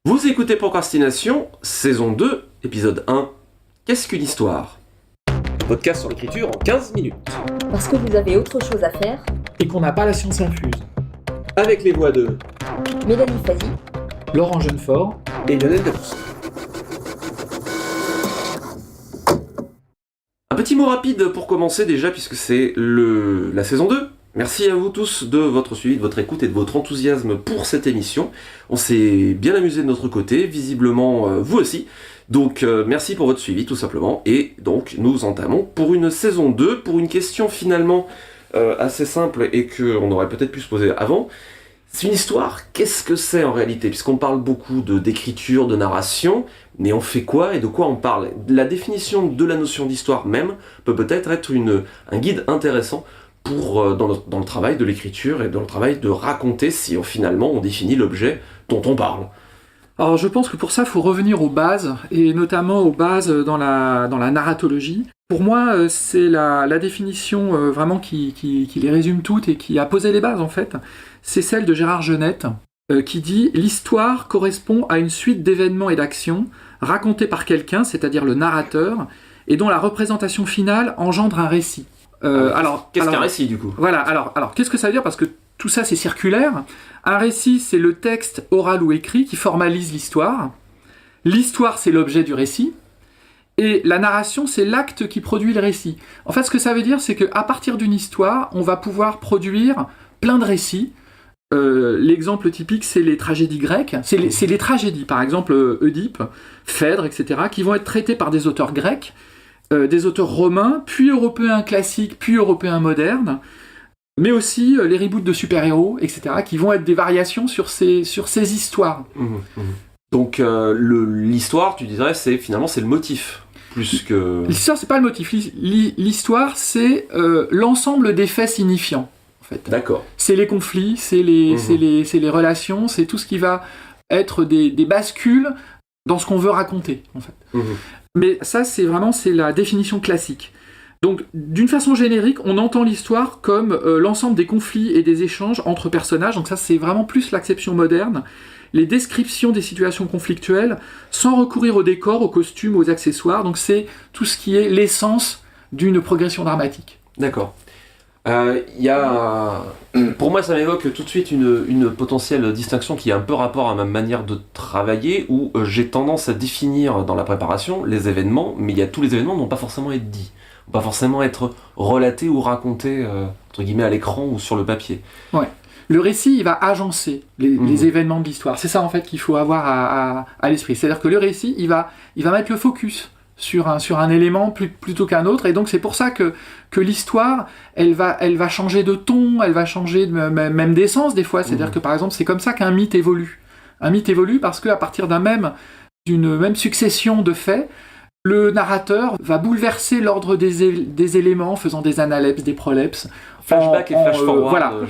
Vous écoutez Procrastination, saison 2, épisode 1. Qu'est-ce qu'une histoire ? Podcast sur l'écriture en 15 minutes. Parce que vous avez autre chose à faire. Et qu'on n'a pas la science infuse. Avec les voix de Mélanie Fazi, Laurent Jeunefort et Lionel Debus. Un petit mot rapide pour commencer déjà, puisque c'est la saison 2. Merci à vous tous de votre suivi, de votre écoute et de votre enthousiasme pour cette émission. On s'est bien amusé de notre côté, visiblement vous aussi. Donc merci pour votre suivi tout simplement. Et donc nous entamons pour une saison 2, pour une question finalement assez simple et qu'on aurait peut-être pu se poser avant. C'est une histoire, qu'est-ce que c'est en réalité ? Puisqu'on parle beaucoup d'écriture, de narration, mais on fait quoi et de quoi on parle ? La définition de la notion d'histoire même peut peut-être être un guide intéressant dans le travail de l'écriture et dans le travail de raconter si finalement on définit l'objet dont on parle. Alors je pense que pour ça, il faut revenir aux bases, et notamment aux bases dans la narratologie. Pour moi, c'est la définition vraiment qui les résume toutes et qui a posé les bases en fait. C'est celle de Gérard Genette, qui dit « L'histoire correspond à une suite d'événements et d'actions racontées par quelqu'un, c'est-à-dire le narrateur, et dont la représentation finale engendre un récit. » Qu'est-ce qu'un récit du coup ? Voilà, alors qu'est-ce que ça veut dire ? Parce que tout ça c'est circulaire. Un récit c'est le texte oral ou écrit qui formalise l'histoire. L'histoire c'est l'objet du récit. Et la narration c'est l'acte qui produit le récit. En fait ce que ça veut dire c'est qu'à partir d'une histoire on va pouvoir produire plein de récits. L'exemple typique c'est les tragédies grecques. C'est les tragédies, par exemple Oedipe, Phèdre, etc. qui vont être traitées par des auteurs grecs. Des auteurs romains, puis européens classiques, puis européens modernes, mais aussi les reboots de super-héros, etc., qui vont être des variations sur ces histoires. Donc l'histoire, tu dirais, c'est le motif, plus que... L'histoire, c'est pas le motif. L'histoire, c'est l'ensemble des faits signifiants, en fait. D'accord. C'est les conflits, c'est les relations, c'est tout ce qui va être des bascules dans ce qu'on veut raconter, en fait. Mais ça, c'est la définition classique. Donc, d'une façon générique, on entend l'histoire comme l'ensemble des conflits et des échanges entre personnages. Donc ça, c'est vraiment plus l'acception moderne. Les descriptions des situations conflictuelles, sans recourir au décor, aux costumes, aux accessoires. Donc c'est tout ce qui est l'essence d'une progression dramatique. D'accord. Pour moi, ça m'évoque tout de suite une potentielle distinction qui a un peu rapport à ma manière de travailler, où j'ai tendance à définir dans la préparation les événements, mais tous les événements n'ont pas forcément être dits, n'ont pas forcément être relatés ou racontés entre guillemets à l'écran ou sur le papier. Ouais. Le récit, il va agencer les événements de l'histoire. C'est ça en fait qu'il faut avoir à l'esprit. C'est-à-dire que le récit, il va mettre le focus sur un élément plutôt qu'un autre, et donc c'est pour ça que l'histoire elle va changer de ton, elle va changer même d'essence des fois. C'est-à-dire que par exemple c'est comme ça qu'un mythe évolue. Un mythe évolue parce qu'à partir d'une même succession de faits, le narrateur va bouleverser l'ordre des éléments en faisant des analepses, des prolepses, flashback et flash forward,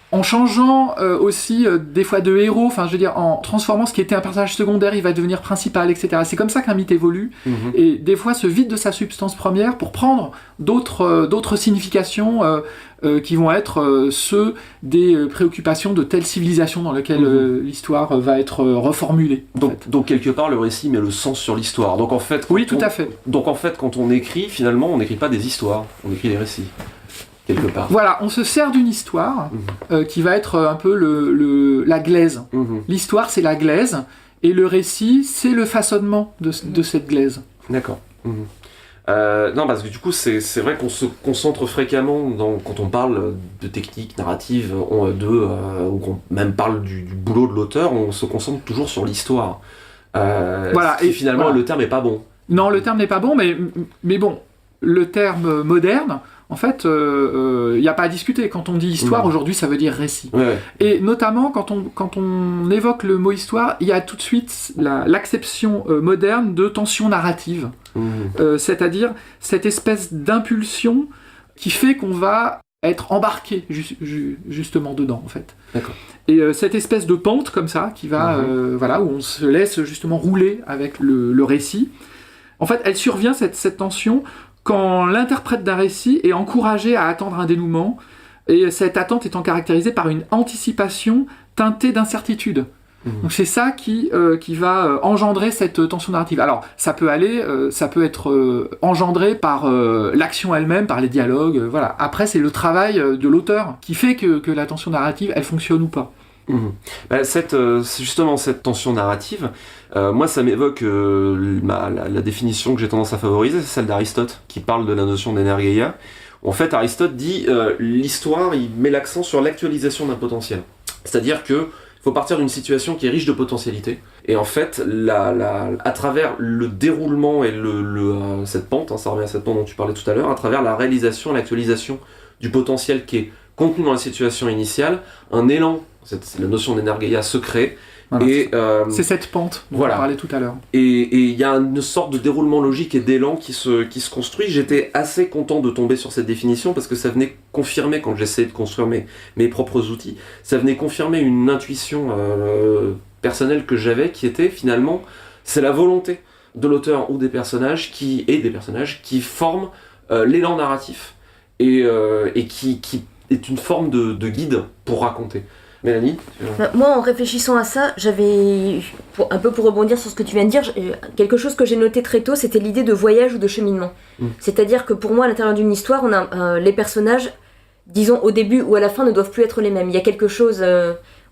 en changeant aussi des fois de héros, enfin je veux dire en transformant ce qui était un personnage secondaire, il va devenir principal, etc. C'est comme ça qu'un mythe évolue, et des fois se vide de sa substance première pour prendre d'autres significations qui vont être ceux des préoccupations de telle civilisation dans laquelle l'histoire va être reformulée. Donc quelque part le récit met le sens sur l'histoire. Donc en fait, tout à fait. Donc en fait quand on écrit, finalement on n'écrit pas des histoires, on écrit des récits. Quelque part. Voilà, on se sert d'une histoire qui va être un peu la glaise. L'histoire, c'est la glaise, et le récit, c'est le façonnement de cette glaise. D'accord. Non, parce que du coup, c'est vrai qu'on se concentre fréquemment, quand on parle de techniques narratives, ou qu'on même parle du boulot de l'auteur, on se concentre toujours sur l'histoire. Voilà, et finalement, le terme n'est pas bon. Non, le terme n'est pas bon, mais bon, le terme moderne, en fait, il n'y a pas à discuter. Quand on dit histoire, aujourd'hui, ça veut dire récit. Ouais. Et notamment, quand on évoque le mot histoire, il y a tout de suite l'acception moderne de tension narrative. C'est-à-dire cette espèce d'impulsion qui fait qu'on va être embarqué justement dedans, en fait. D'accord. Et cette espèce de pente, comme ça, qui va, où on se laisse justement rouler avec le récit, en fait, elle survient, cette tension, quand l'interprète d'un récit est encouragé à attendre un dénouement, et cette attente étant caractérisée par une anticipation teintée d'incertitude. Donc c'est ça qui va engendrer cette tension narrative. Alors ça peut être engendré par l'action elle-même, par les dialogues, voilà. Après c'est le travail de l'auteur qui fait que la tension narrative elle fonctionne ou pas. Justement cette tension narrative, moi ça m'évoque la définition que j'ai tendance à favoriser, c'est celle d'Aristote qui parle de la notion d'énergeia. En fait Aristote dit l'histoire il met l'accent sur l'actualisation d'un potentiel, c'est-à-dire que il faut partir d'une situation qui est riche de potentialités, et en fait, à travers le déroulement et cette pente, ça revient à cette pente dont tu parlais tout à l'heure, à travers la réalisation et l'actualisation du potentiel qui est contenu dans la situation initiale, un élan, c'est la notion d'énergeia, se crée. Voilà, et, c'est cette pente dont on parlait tout à l'heure. Et il y a une sorte de déroulement logique et d'élan qui se construit. J'étais assez content de tomber sur cette définition parce que ça venait confirmer, quand j'essayais de construire mes propres outils, ça venait confirmer une intuition personnelle que j'avais qui était finalement, c'est la volonté de l'auteur ou des personnages qui forment l'élan narratif et qui est une forme de guide pour raconter. Mélanie ? Moi, en réfléchissant à ça, j'avais, un peu pour rebondir sur ce que tu viens de dire, quelque chose que j'ai noté très tôt, c'était l'idée de voyage ou de cheminement. C'est-à-dire que pour moi, à l'intérieur d'une histoire, on a les personnages, disons au début ou à la fin, ne doivent plus être les mêmes. Il y a quelque chose,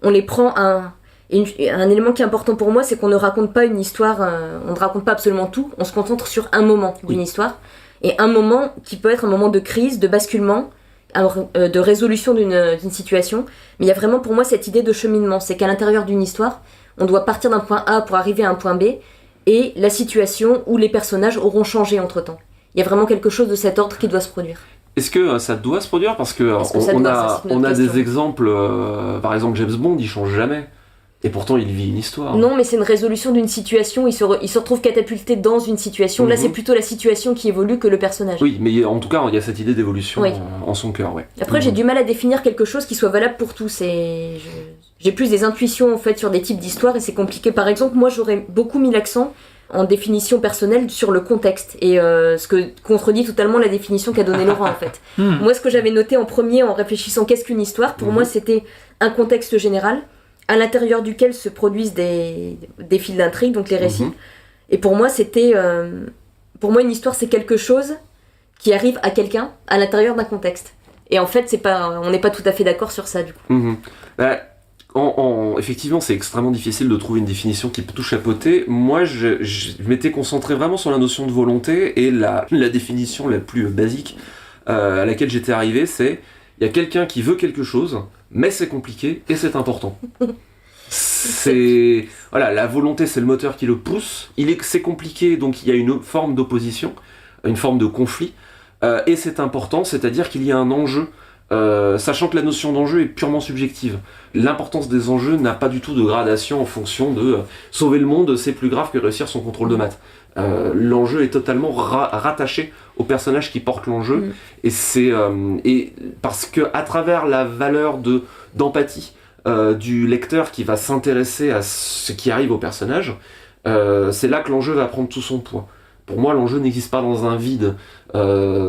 on les prend un élément qui est important pour moi, c'est qu'on ne raconte pas une histoire, on ne raconte pas absolument tout, on se concentre sur un moment d'une histoire, et un moment qui peut être un moment de crise, de basculement, de résolution d'une situation, mais il y a vraiment pour moi cette idée de cheminement, c'est qu'à l'intérieur d'une histoire, on doit partir d'un point A pour arriver à un point B, et la situation ou les personnages auront changé entre-temps. Il y a vraiment quelque chose de cet ordre qui doit se produire. Est-ce que ça doit se produire ? Parce que on a des exemples, par exemple James Bond, il change jamais. Et pourtant, il vit une histoire. Non, mais c'est une résolution d'une situation. Il se retrouve catapulté dans une situation. Là, c'est plutôt la situation qui évolue que le personnage. Oui, mais en tout cas, il y a cette idée d'évolution en son cœur. Ouais. Après, j'ai du mal à définir quelque chose qui soit valable pour tous. J'ai plus des intuitions en fait sur des types d'histoires et c'est compliqué. Par exemple, moi, j'aurais beaucoup mis l'accent en définition personnelle sur le contexte et ce que contredit totalement la définition qu'a donnée Laurent en fait. Moi, ce que j'avais noté en premier en réfléchissant qu'est-ce qu'une histoire, pour moi, c'était un contexte général à l'intérieur duquel se produisent des fils d'intrigue, donc les récits. Et pour moi, une histoire, c'est quelque chose qui arrive à quelqu'un à l'intérieur d'un contexte. Et en fait, on n'est pas tout à fait d'accord sur ça, du coup. Effectivement, c'est extrêmement difficile de trouver une définition qui peut tout chapeauter. Moi, je m'étais concentré vraiment sur la notion de volonté, et la définition la plus basique à laquelle j'étais arrivé, c'est il y a quelqu'un qui veut quelque chose, mais c'est compliqué et c'est important. La volonté, c'est le moteur qui le pousse. C'est compliqué, donc il y a une forme d'opposition, une forme de conflit, et c'est important, c'est-à-dire qu'il y a un enjeu, sachant que la notion d'enjeu est purement subjective. L'importance des enjeux n'a pas du tout de gradation en fonction de sauver le monde, c'est plus grave que réussir son contrôle de maths. L'enjeu est totalement rattaché au personnage qui porte l'enjeu, et parce que à travers la valeur d'empathie du lecteur qui va s'intéresser à ce qui arrive au personnage, c'est là que l'enjeu va prendre tout son poids. Pour moi, l'enjeu n'existe pas dans un vide,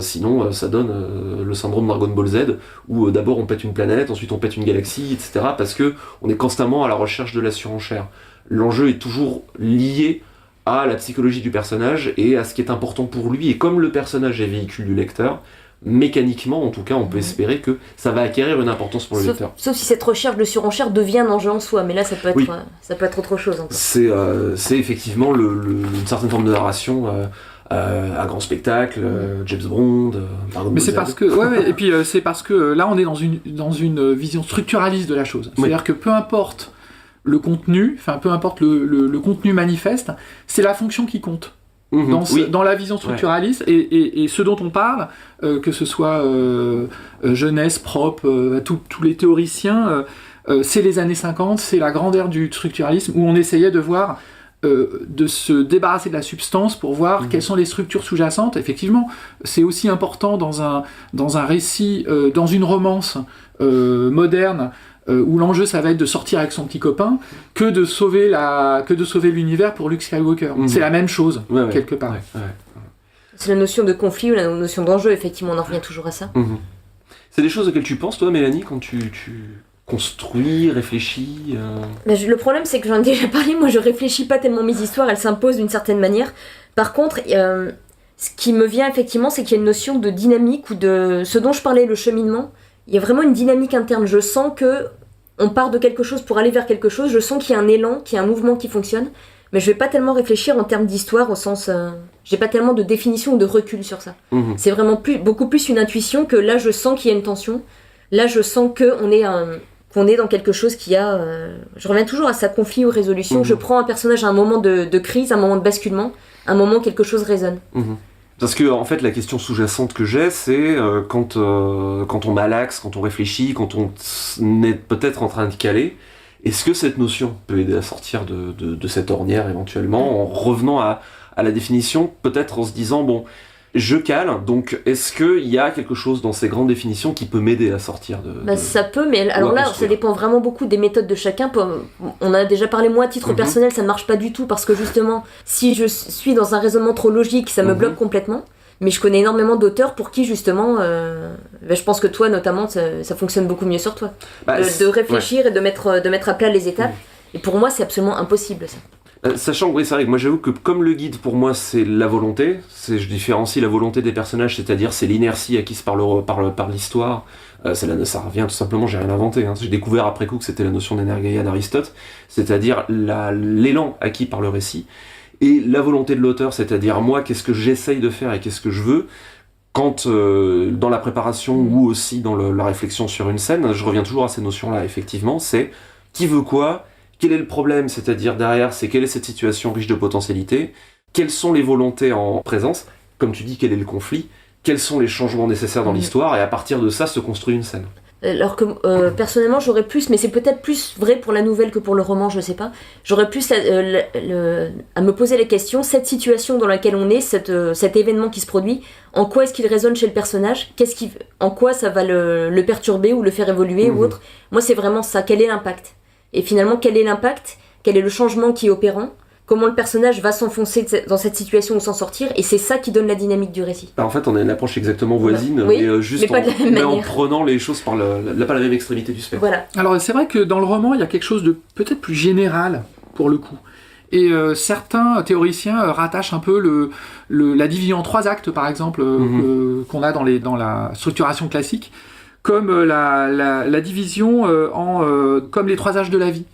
sinon ça donne le syndrome Dragon Ball Z, où d'abord on pète une planète, ensuite on pète une galaxie, etc., parce que on est constamment à la recherche de la surenchère. L'enjeu est toujours lié à la psychologie du personnage et à ce qui est important pour lui, et comme le personnage est véhicule du lecteur, mécaniquement, en tout cas, on peut espérer que ça va acquérir une importance pour le lecteur. Sauf si cette recherche de surenchère devient un enjeu en soi, mais là, ça peut être autre chose encore. C'est effectivement une certaine forme de narration à grand spectacle, James Bond, mais c'est parce que, et puis c'est parce que là, on est dans une vision structuraliste de la chose. C'est-à-dire que peu importe le contenu, peu importe le contenu manifeste, c'est la fonction qui compte. Dans la vision structuraliste, et ce dont on parle, que ce soit Jeunesse, propre, tous les théoriciens, c'est les années 50, c'est la grande ère du structuralisme, où on essayait de voir, de se débarrasser de la substance pour voir quelles sont les structures sous-jacentes. Effectivement, c'est aussi important dans un récit, dans une romance moderne, où l'enjeu ça va être de sortir avec son petit copain que de sauver l'univers pour Luke Skywalker. C'est la même chose quelque part. C'est la notion de conflit ou la notion d'enjeu, effectivement, on en revient toujours à ça. C'est des choses auxquelles tu penses toi, Mélanie, quand tu construit, réfléchi Mais le problème, c'est que j'en ai déjà parlé, moi je réfléchis pas tellement mes histoires, elles s'imposent d'une certaine manière. Par contre, ce qui me vient effectivement, c'est qu'il y a une notion de dynamique ou de ce dont je parlais, le cheminement. Il y a vraiment une dynamique interne. Je sens que on part de quelque chose pour aller vers quelque chose. Je sens qu'il y a un élan, qu'il y a un mouvement qui fonctionne. Mais je vais pas tellement réfléchir en termes d'histoire au sens... j'ai pas tellement de définition ou de recul sur ça. C'est vraiment beaucoup plus une intuition que là, je sens qu'il y a une tension. Là, je sens qu'on est dans quelque chose qui a... je reviens toujours à sa conflit ou résolution. Je prends un personnage à un moment de crise, un moment de basculement, un moment où quelque chose résonne. Parce que en fait la question sous-jacente que j'ai, c'est quand on malaxe, quand on réfléchit, quand on est peut-être en train de caler, est-ce que cette notion peut aider à sortir de cette ornière éventuellement, en revenant à la définition, peut-être en se disant bon, je cale, donc est-ce qu'il y a quelque chose dans ces grandes définitions qui peut m'aider à sortir de... Ça peut, mais alors là, ça dépend vraiment beaucoup des méthodes de chacun. On a déjà parlé, moi, à titre personnel, ça ne marche pas du tout, parce que justement, si je suis dans un raisonnement trop logique, ça me bloque complètement. Mais je connais énormément d'auteurs pour qui, justement, je pense que toi, notamment, ça fonctionne beaucoup mieux sur toi. De réfléchir et de mettre à plat les étapes. Et pour moi, c'est absolument impossible, ça. Sachant que oui, c'est vrai que moi j'avoue que comme le guide pour moi c'est la volonté, je différencie la volonté des personnages, c'est-à-dire c'est l'inertie acquise par l'histoire, ça revient tout simplement, j'ai rien inventé, j'ai découvert après coup que c'était la notion d'énergeia d'Aristote, c'est-à-dire l'élan acquis par le récit, et la volonté de l'auteur, c'est-à-dire moi qu'est-ce que j'essaye de faire et qu'est-ce que je veux, quand dans la préparation ou aussi dans la réflexion sur une scène, je reviens toujours à ces notions-là, effectivement, c'est qui veut quoi. Quel est le problème, c'est-à-dire derrière, c'est quelle est cette situation riche de potentialités, quelles sont les volontés en présence, comme tu dis, quel est le conflit, quels sont les changements nécessaires dans l'histoire, et à partir de ça se construit une scène. Alors que personnellement j'aurais plus, mais c'est peut-être plus vrai pour la nouvelle que pour le roman, je sais pas, j'aurais plus à me poser les questions, cette situation dans laquelle on est, cet événement qui se produit, en quoi est-ce qu'il résonne chez le personnage, en quoi ça va le perturber ou le faire évoluer ou autre. Moi c'est vraiment ça, quel est l'impact ? Et finalement, quel est l'impact ? Quel est le changement qui est opérant ? Comment le personnage va s'enfoncer dans cette situation ou s'en sortir ? Et c'est ça qui donne la dynamique du récit. En fait, on a une approche exactement voisine, mais en prenant les choses par pas la même extrémité du spectre. Voilà. Alors c'est vrai que dans le roman, il y a quelque chose de peut-être plus général, pour le coup. Et certains théoriciens rattachent un peu la division en 3 actes, par exemple, qu'on a dans la structuration classique, comme la division comme les 3 âges de la vie,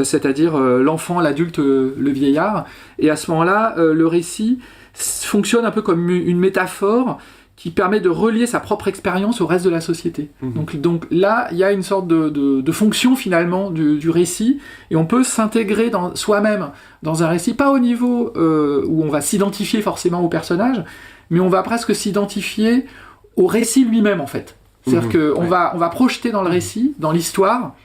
c'est-à-dire l'enfant, l'adulte, le vieillard. Et à ce moment-là, le récit fonctionne un peu comme une métaphore qui permet de relier sa propre expérience au reste de la société. Donc là, il y a une sorte de fonction finalement du récit, et on peut s'intégrer soi-même dans un récit, pas au niveau où on va s'identifier forcément au personnage, mais on va presque s'identifier au récit lui-même en fait. C'est-à-dire qu'on va projeter dans le récit, dans l'histoire,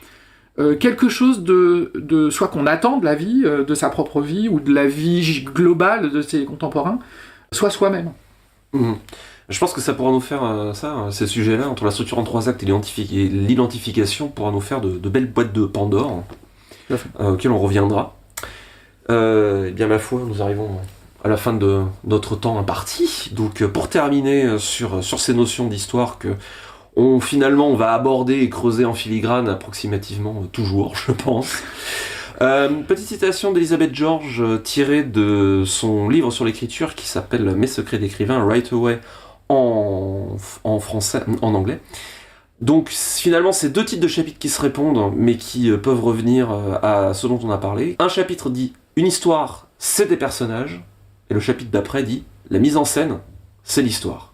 quelque chose de soit qu'on attend de la vie, de sa propre vie, ou de la vie globale de ses contemporains, soit soi-même. Je pense que ça pourra nous faire, ces sujets-là, entre la structure en 3 actes et l'identification, pourra nous faire de belles boîtes de Pandore, auxquelles on reviendra. Et bien ma foi, nous arrivons à la fin de notre temps imparti. Donc pour terminer sur ces notions d'histoire que on va aborder et creuser en filigrane approximativement toujours, je pense. Petite citation d'Elizabeth George tirée de son livre sur l'écriture qui s'appelle Mes secrets d'écrivain, Right Away en français, en anglais. Donc finalement c'est 2 types de chapitres qui se répondent mais qui peuvent revenir à ce dont on a parlé. Un chapitre dit une histoire c'est des personnages, et le chapitre d'après dit la mise en scène c'est l'histoire.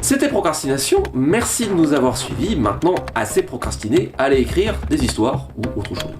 C'était Procrastination, merci de nous avoir suivis. Maintenant, assez procrastiné, allez écrire des histoires ou autre chose.